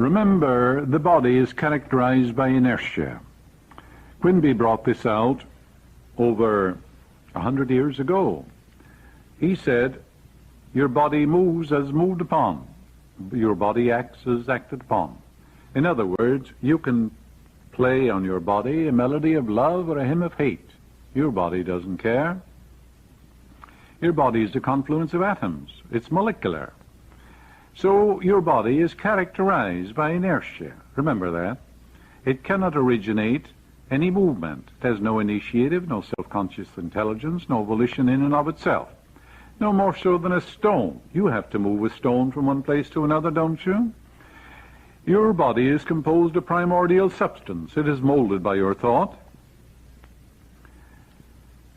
Remember, the body is characterized by inertia. Quimby brought this out over 100 years ago. He said, your body moves as moved upon. Your body acts as acted upon. In other words, you can play on your body a melody of love or a hymn of hate. Your body doesn't care. Your body is a confluence of atoms. It's molecular. So your body is characterized by inertia. Remember that. It cannot originate any movement. It has no initiative, no self-conscious intelligence, no volition in and of itself. No more so than a stone. You have to move a stone from one place to another, don't you? Your body is composed of primordial substance. It is molded by your thought.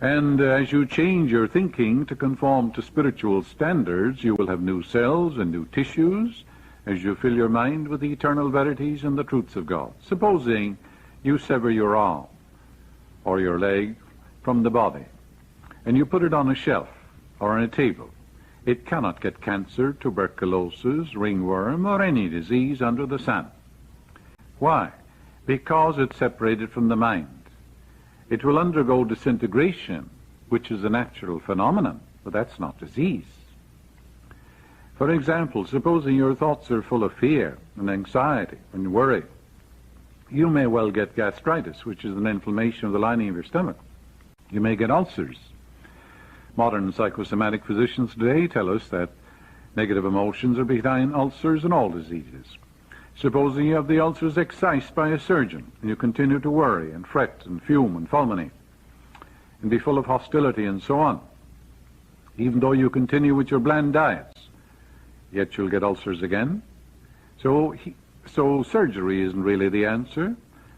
And as you change your thinking to conform to spiritual standards, you will have new cells and new tissues as you fill your mind with the eternal verities and the truths of God. Supposing you sever your arm or your leg from the body and you put it on a shelf or on a table, it cannot get cancer, tuberculosis, ringworm, or any disease under the sun. Why? Because it's separated from the mind. It will undergo disintegration, which is a natural phenomenon, but that's not disease. For example, supposing your thoughts are full of fear and anxiety and worry, you may well get gastritis, which is an inflammation of the lining of your stomach. You may get ulcers. Modern psychosomatic physicians today tell us that negative emotions are behind ulcers and all diseases. Supposing you have the ulcers excised by a surgeon, and you continue to worry and fret and fume and fulminate, and be full of hostility and so on, even though you continue with your bland diets, yet you'll get ulcers again. So surgery isn't really the answer.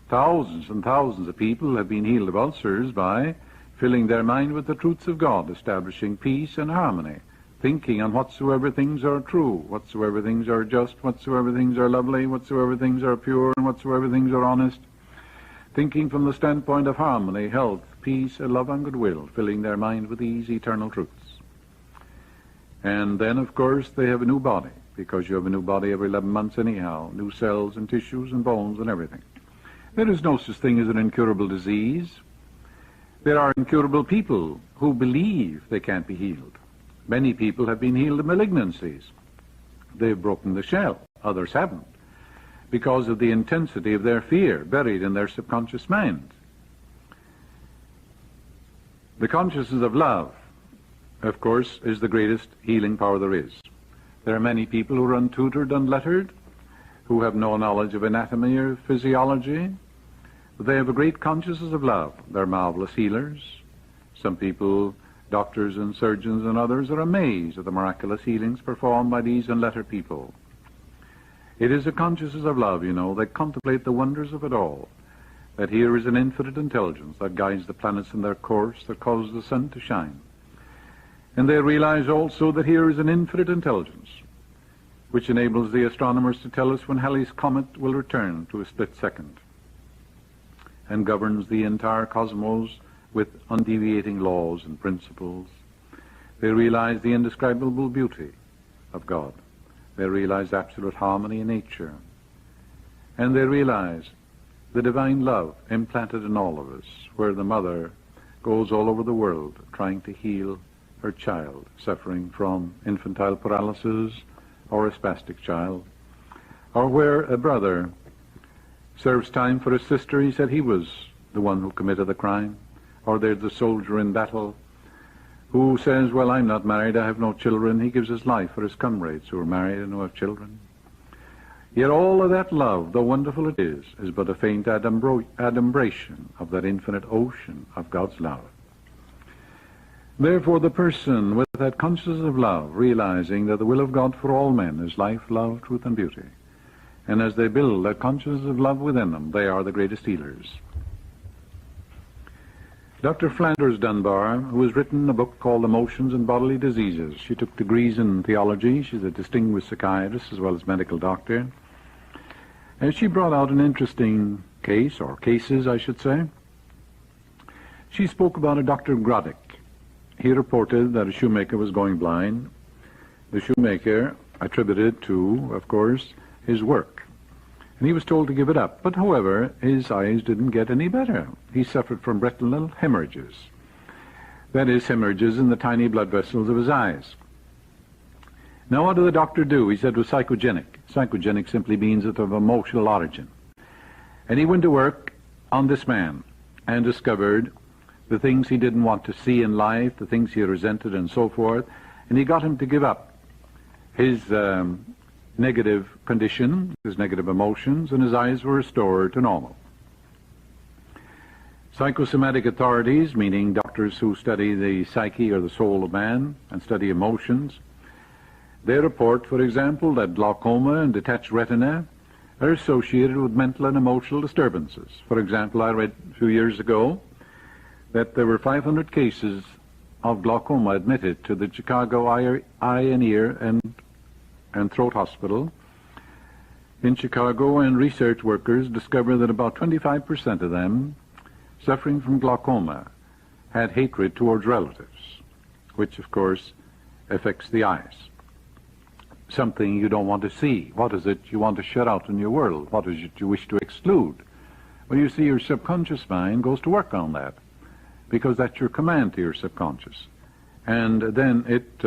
Thousands and thousands of people have been healed of ulcers by filling their mind with the truths of God, establishing peace and harmony, thinking on whatsoever things are true, whatsoever things are just, whatsoever things are lovely, whatsoever things are pure, and whatsoever things are honest, thinking from the standpoint of harmony, health, peace, love, and goodwill, filling their mind with these eternal truths. And then, of course, they have a new body, because you have a new body every 11 months anyhow, new cells and tissues and bones and everything. There is no such thing as an incurable disease. There are incurable people who believe they can't be healed. Many people have been healed of malignancies. They've broken the shell. Others haven't, because of the intensity of their fear buried in their subconscious mind. The consciousness of love, of course, is the greatest healing power there is. There are many people who are untutored, unlettered, who have no knowledge of anatomy or physiology. But they have a great consciousness of love. They're marvelous healers. Some people, doctors and surgeons and others, are amazed at the miraculous healings performed by these unlettered people. It is a consciousness of love, you know. They contemplate the wonders of it all. That here is an infinite intelligence that guides the planets in their course, that causes the sun to shine. And they realize also that here is an infinite intelligence which enables the astronomers to tell us when Halley's Comet will return to a split second, and governs the entire cosmos with undeviating laws and principles. They realize the indescribable beauty of God. They realize absolute harmony in nature. And they realize the divine love implanted in all of us, where the mother goes all over the world trying to heal her child suffering from infantile paralysis, or a spastic child, or where a brother serves time for his sister. He said he was the one who committed the crime. Or there's the soldier in battle who says, well, I'm not married, I have no children. He gives his life for his comrades who are married and who have children. Yet all of that love, though wonderful it is but a faint adumbration of that infinite ocean of God's love. Therefore, the person with that consciousness of love, realizing that the will of God for all men is life, love, truth, and beauty, and as they build that consciousness of love within them, they are the greatest healers. Dr. Flanders Dunbar, who has written a book called Emotions and Bodily Diseases. She took degrees in theology. She's a distinguished psychiatrist as well as medical doctor. And she brought out an interesting case, or cases, I should say. She spoke about a Dr. Groddick. He reported that a shoemaker was going blind. The shoemaker attributed to, of course, his work. And he was told to give it up. But, however, his eyes didn't get any better. He suffered from retinal hemorrhages. That is, hemorrhages in the tiny blood vessels of his eyes. Now, what did the doctor do? He said it was psychogenic. Psychogenic simply means it's of emotional origin. And he went to work on this man and discovered the things he didn't want to see in life, the things he resented and so forth, and he got him to give up his negative condition, his negative emotions, and his eyes were restored to normal. Psychosomatic authorities, meaning doctors who study the psyche or the soul of man and study emotions, they report, for example, that glaucoma and detached retina are associated with mental and emotional disturbances. For example, I read a few years ago that there were 500 cases of glaucoma admitted to the Chicago Eye and Ear and Throat Hospital in Chicago, and research workers discovered that about 25% of them suffering from glaucoma had hatred towards relatives, which of course affects the eyes. Something you don't want to see. What is it you want to shut out in your world? What is it you wish to exclude? Well, you see, your subconscious mind goes to work on that, because that's your command to your subconscious. And then it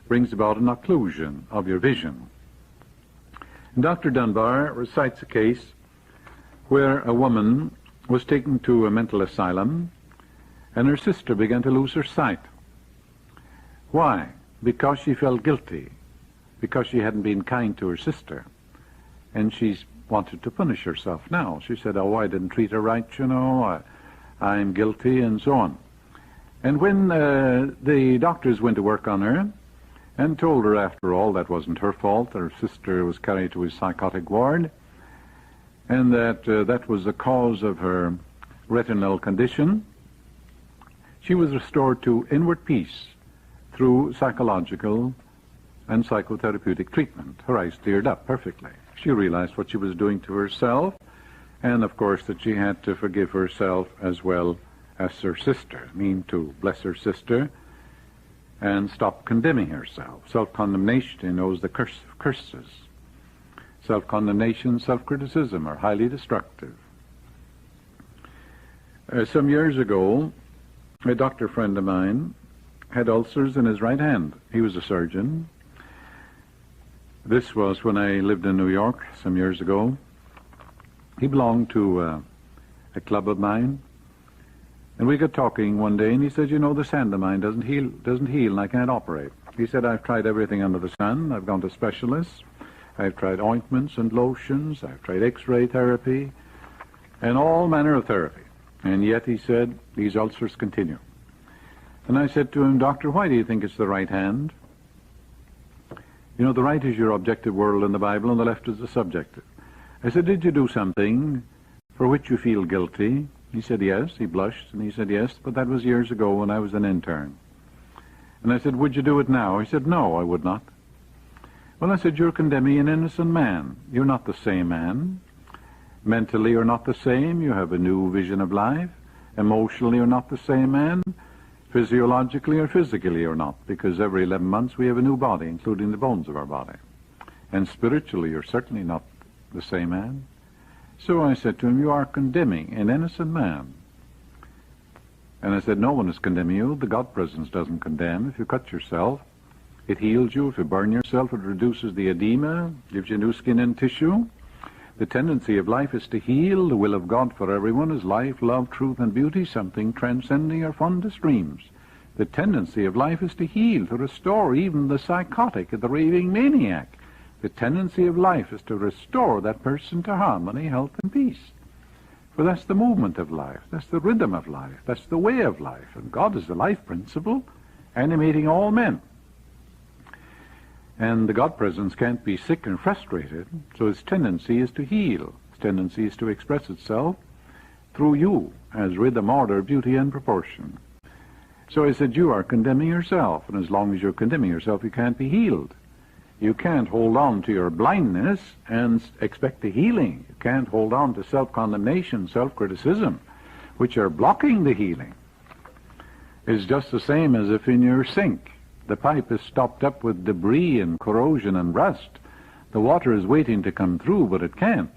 brings about an occlusion of your vision. And Dr. Dunbar recites a case where a woman was taken to a mental asylum and her sister began to lose her sight. Why? Because she felt guilty, because she hadn't been kind to her sister, and she wanted to punish herself now. She said, oh, I didn't treat her right, you know, I'm guilty, and so on. And when the doctors went to work on her and told her, after all, that wasn't her fault, that her sister was carried to a psychotic ward, and that that was the cause of her retinal condition, she was restored to inward peace through psychological and psychotherapeutic treatment. Her eyes cleared up perfectly. She realized what she was doing to herself, and of course that she had to forgive herself as well as her sister, mean to bless her sister and stop condemning herself. Self-condemnation knows the curse of curses. Self-condemnation, self-criticism are highly destructive. Some years ago, a doctor friend of mine had ulcers in his right hand. He was a surgeon. This was when I lived in New York some years ago. He belonged to a club of mine, and we got talking one day, and he said, you know, this hand of mine doesn't heal, and I can't operate. He said, I've tried everything under the sun. I've gone to specialists. I've tried ointments and lotions. I've tried X-ray therapy and all manner of therapy. And yet, he said, these ulcers continue. And I said to him, Doctor, why do you think it's the right hand? You know, the right is your objective world in the Bible, and the left is the subjective. I said, did you do something for which you feel guilty? He said, yes. He blushed, and he said, yes, but that was years ago when I was an intern. And I said, would you do it now? He said, no, I would not. Well, I said, you're condemning an innocent man. You're not the same man. Mentally, you're not the same. You have a new vision of life. Emotionally, you're not the same man. Physiologically or physically, you're not, because every 11 months we have a new body, including the bones of our body. And spiritually, you're certainly not the same man. So I said to him, you are condemning an innocent man. And I said, no one is condemning you. The God presence doesn't condemn. If you cut yourself, it heals you. If you burn yourself, it reduces the edema, gives you new skin and tissue. The tendency of life is to heal. The will of God for everyone is life, love, truth, and beauty, something transcending our fondest dreams. The tendency of life is to heal, to restore even the psychotic, the raving maniac. The tendency of life is to restore that person to harmony, health, and peace. For that's the movement of life. That's the rhythm of life. That's the way of life. And God is the life principle, animating all men. And the God presence can't be sick and frustrated, so its tendency is to heal. Its tendency is to express itself through you as rhythm, order, beauty, and proportion. So I said, you are condemning yourself, and as long as you're condemning yourself, you can't be healed. You can't hold on to your blindness and expect a healing. You can't hold on to self-condemnation, self-criticism, which are blocking the healing. It's just the same as if in your sink the pipe is stopped up with debris and corrosion and rust. The water is waiting to come through, but it can't.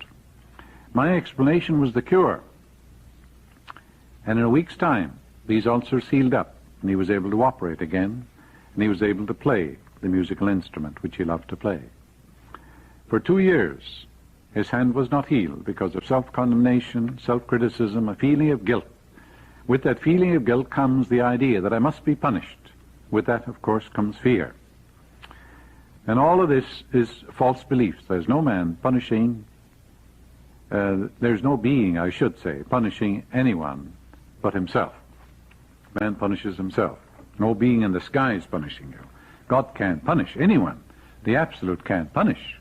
My explanation was the cure. And in a week's time, these ulcers healed up, and he was able to operate again, and he was able to play the musical instrument which he loved to play. For 2 years, his hand was not healed because of self-condemnation, self-criticism, a feeling of guilt. With that feeling of guilt comes the idea that I must be punished. With that, of course, comes fear. And all of this is false beliefs. There's no man punishing, there's no being, I should say, punishing anyone but himself. Man punishes himself. No being in the sky is punishing you. God can't punish anyone. The Absolute can't punish.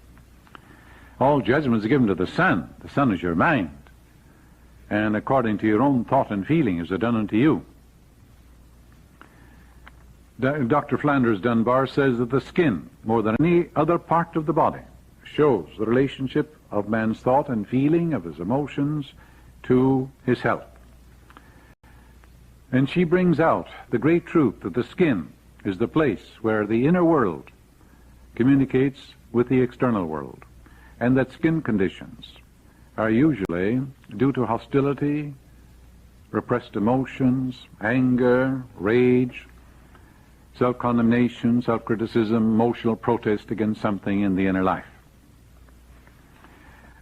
All judgment is given to the Son. The Son is your mind. And according to your own thought and feeling is it done unto you. Dr. Flanders Dunbar says that the skin, more than any other part of the body, shows the relationship of man's thought and feeling, of his emotions, to his health. And she brings out the great truth that the skin is the place where the inner world communicates with the external world, and that skin conditions are usually due to hostility, repressed emotions, anger, rage, self-condemnation, self-criticism, emotional protest against something in the inner life.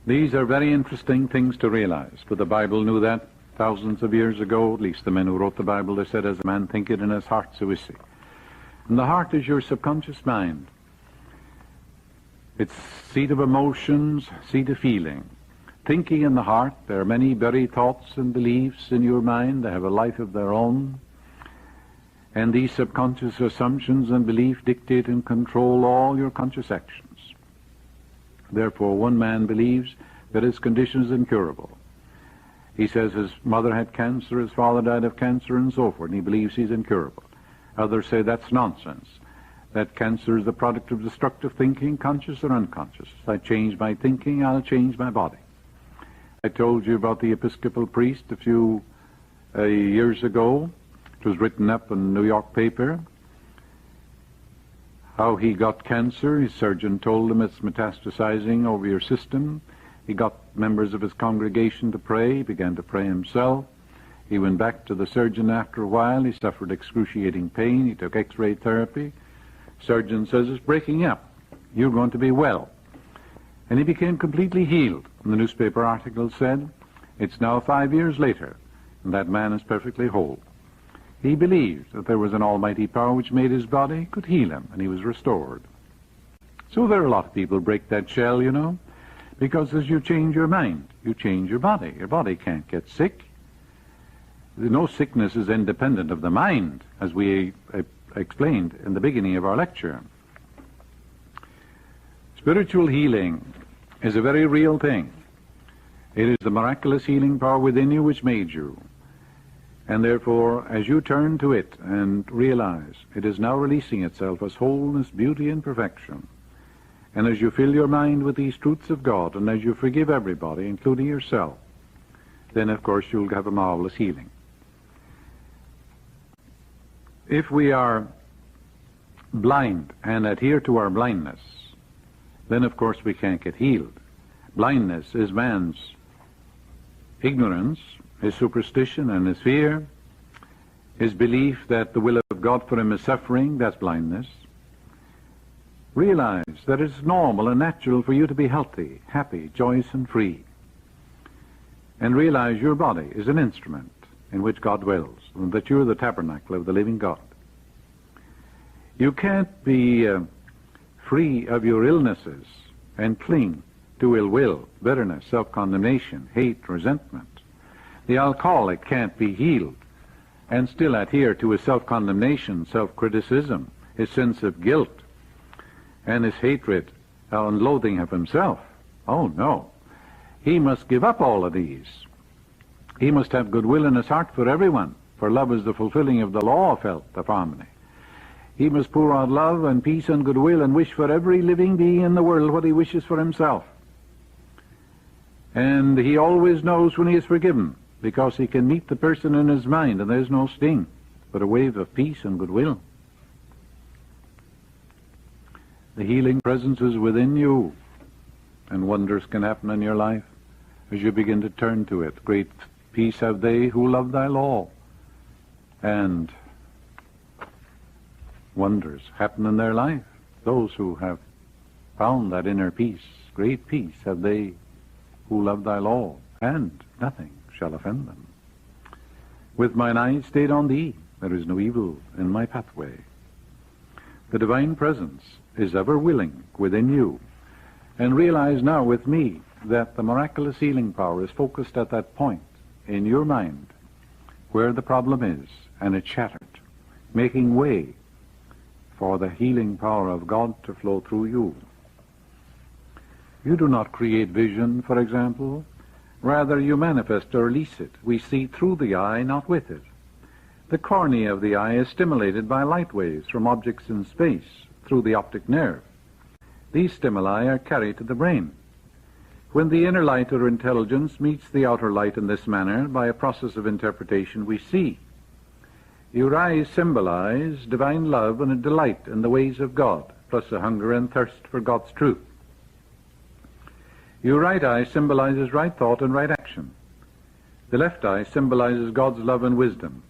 These are very interesting things to realize, for the Bible knew that thousands of years ago. At least the men who wrote the Bible, they said, as a man thinketh in his heart, so is he. And the heart is your subconscious mind. It's seat of emotions, seat of feeling. Thinking in the heart, there are many buried thoughts and beliefs in your mind. They have a life of their own. And these subconscious assumptions and beliefs dictate and control all your conscious actions. Therefore, one man believes that his condition is incurable. He says his mother had cancer, his father died of cancer, and so forth, and he believes he's incurable. Others say that's nonsense, that cancer is the product of destructive thinking, conscious or unconscious. If I change my thinking, I'll change my body. I told you about the Episcopal priest a few years ago. It was written up in a New York paper, how he got cancer. His surgeon told him it's metastasizing over your system. He got members of his congregation to pray. He began to pray himself. He went back to the surgeon after a while. He suffered excruciating pain. He took X-ray therapy. Surgeon says, it's breaking up. You're going to be well. And he became completely healed. And the newspaper article said, it's now 5 years later, and that man is perfectly whole. He believed that there was an almighty power which made his body, could heal him, and he was restored. So there are a lot of people break that shell, you know, because as you change your mind, you change your body. Your body can't get sick. No sickness is independent of the mind, as we explained in the beginning of our lecture. Spiritual healing is a very real thing. It is the miraculous healing power within you which made you. And therefore, as you turn to it and realize it is now releasing itself as wholeness, beauty, and perfection, and as you fill your mind with these truths of God, and as you forgive everybody, including yourself, then of course you'll have a marvelous healing. If we are blind and adhere to our blindness, then of course we can't get healed. Blindness is man's ignorance, his superstition and his fear, his belief that the will of God for him is suffering. That's blindness. Realize that it's normal and natural for you to be healthy, happy, joyous, and free. And realize your body is an instrument in which God dwells, and that you're the tabernacle of the living God. You can't be free of your illnesses and cling to ill will, bitterness, self-condemnation, hate, resentment. The alcoholic can't be healed and still adhere to his self-condemnation, self-criticism, his sense of guilt, and his hatred and loathing of himself. Oh, no. He must give up all of these. He must have goodwill in his heart for everyone, for love is the fulfilling of the law of health, of harmony. He must pour out love and peace and goodwill and wish for every living being in the world what he wishes for himself. And he always knows when he is forgiven, because he can meet the person in his mind, and there's no sting, but a wave of peace and goodwill. The healing presence is within you, and wonders can happen in your life. as you begin to turn to it. Great peace have they who love thy law. And wonders happen in their life. Those who have found that inner peace, great peace have they who love thy law, and nothing shall offend them. With mine eyes stayed on thee, there is no evil in my pathway. The divine presence is ever willing within you. And realize now with me that the miraculous healing power is focused at that point in your mind where the problem is, and it's shattered, making way for the healing power of God to flow through you. You do not create vision, for example. Rather, you manifest or release it. We see through the eye, not with it. The cornea of the eye is stimulated by light waves from objects in space through the optic nerve. These stimuli are carried to the brain. When the inner light or intelligence meets the outer light in this manner, by a process of interpretation, we see. Your eyes symbolize divine love and a delight in the ways of God, plus a hunger and thirst for God's truth. Your right eye symbolizes right thought and right action. The left eye symbolizes God's love and wisdom.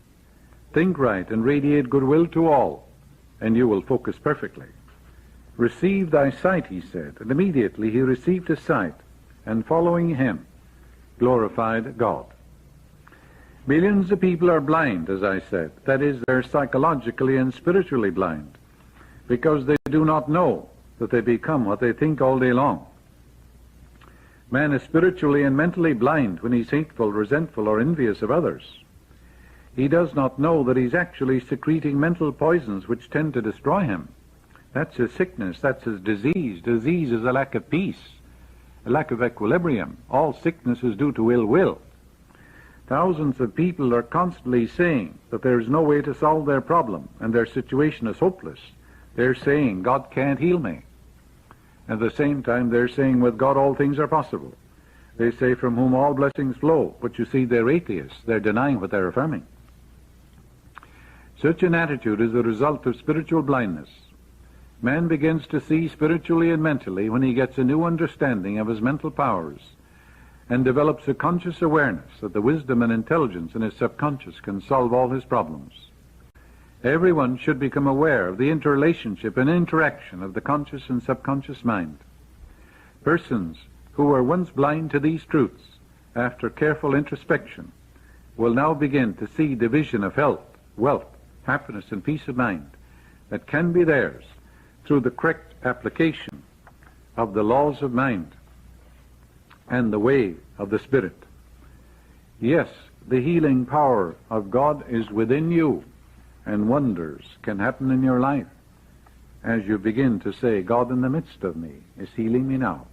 Think right and radiate goodwill to all, and you will focus perfectly. Receive thy sight, he said, and immediately he received his sight, and following him, glorified God. Millions of people are blind, as I said. That is, they're psychologically and spiritually blind, because they do not know that they become what they think all day long. Man is spiritually and mentally blind when he's hateful, resentful, or envious of others. He does not know that he's actually secreting mental poisons which tend to destroy him. That's his sickness, that's his disease. Disease is a lack of peace, a lack of equilibrium. All sickness is due to ill will. Thousands of people are constantly saying that there is no way to solve their problem and their situation is hopeless. They're saying, God can't heal me. At the same time, they're saying, with God all things are possible. They say, from whom all blessings flow. But you see, they're atheists. They're denying what they're affirming. Such an attitude is the result of spiritual blindness. Man begins to see spiritually and mentally when he gets a new understanding of his mental powers and develops a conscious awareness that the wisdom and intelligence in his subconscious can solve all his problems. Everyone should become aware of the interrelationship and interaction of the conscious and subconscious mind. Persons who were once blind to these truths, after careful introspection, will now begin to see the vision of health, wealth, happiness, and peace of mind that can be theirs through the correct application of the laws of mind and the way of the Spirit. Yes, the healing power of God is within you, and wonders can happen in your life as you begin to say, God in the midst of me is healing me now.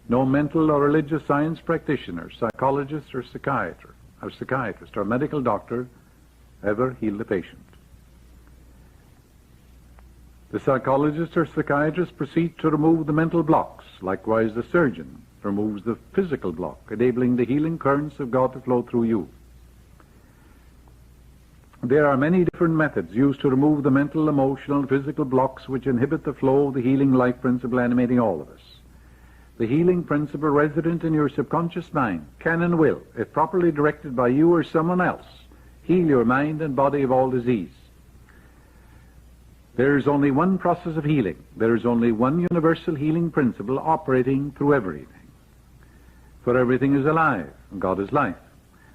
No mental or religious science practitioner, psychologist or psychiatrist or medical doctor ever healed a patient. The psychologist or psychiatrist proceeds to remove the mental blocks. Likewise, the surgeon removes the physical block, enabling the healing currents of God to flow through you. There are many different methods used to remove the mental, emotional, physical blocks which inhibit the flow of the healing life principle animating all of us. The healing principle resident in your subconscious mind can and will, if properly directed by you or someone else, heal your mind and body of all disease. There is only one process of healing. There is only one universal healing principle operating through everything. For everything is alive, and God is life.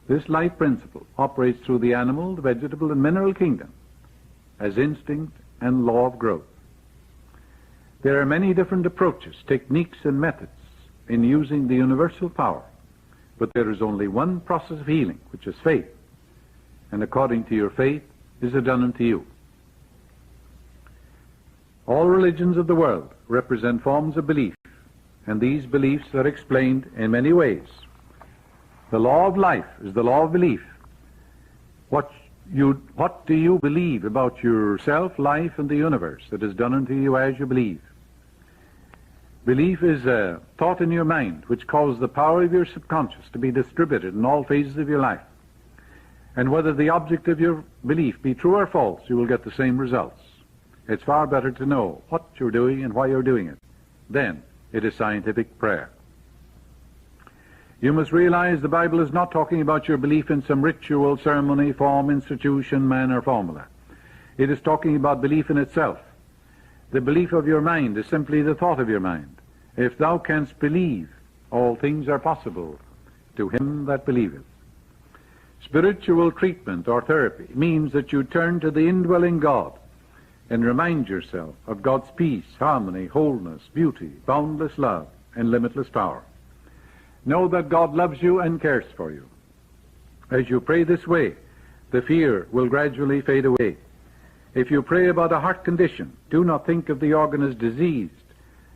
This life principle operates through the animal, the vegetable, and mineral kingdom as instinct and law of growth. There are many different approaches, techniques, and methods in using the universal power, but there is only one process of healing, which is faith, and according to your faith is it done unto you. All religions of the world represent forms of belief, and these beliefs are explained in many ways. The law of life is the law of belief. What do you believe about yourself, life, and the universe that is done unto you as you believe? Belief is a thought in your mind which causes the power of your subconscious to be distributed in all phases of your life. And whether the object of your belief be true or false, you will get the same results. It's far better to know what you're doing and why you're doing it. Then it is scientific prayer. You must realize the Bible is not talking about your belief in some ritual, ceremony, form, institution, man, or formula. It is talking about belief in itself. The belief of your mind is simply the thought of your mind. If thou canst believe, all things are possible to him that believeth. Spiritual treatment or therapy means that you turn to the indwelling God and remind yourself of God's peace, harmony, wholeness, beauty, boundless love, and limitless power. Know that God loves you and cares for you. As you pray this way, the fear will gradually fade away. If you pray about a heart condition, do not think of the organ as diseased,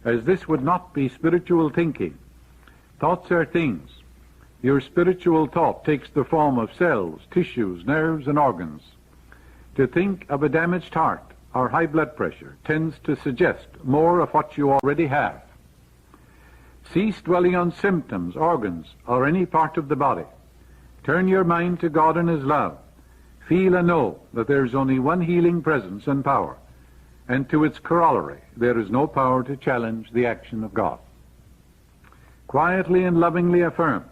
as this would not be spiritual thinking. Thoughts are things. Your spiritual thought takes the form of cells, tissues, nerves, and organs. To think of a damaged heart or high blood pressure tends to suggest more of what you already have. Cease dwelling on symptoms, organs, or any part of the body. Turn your mind to God and his love. Feel and know that there is only one healing presence and power, and to its corollary, there is no power to challenge the action of God. Quietly and lovingly affirm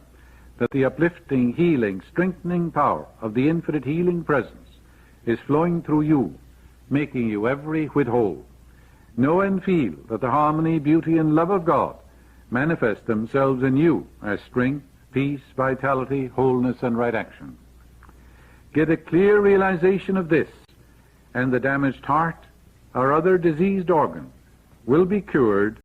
that the uplifting, healing, strengthening power of the infinite healing presence is flowing through you, making you every whit whole. Know and feel that the harmony, beauty, and love of God manifest themselves in you as strength, peace, vitality, wholeness, and right action. Get a clear realization of this, and the damaged heart or other diseased organ will be cured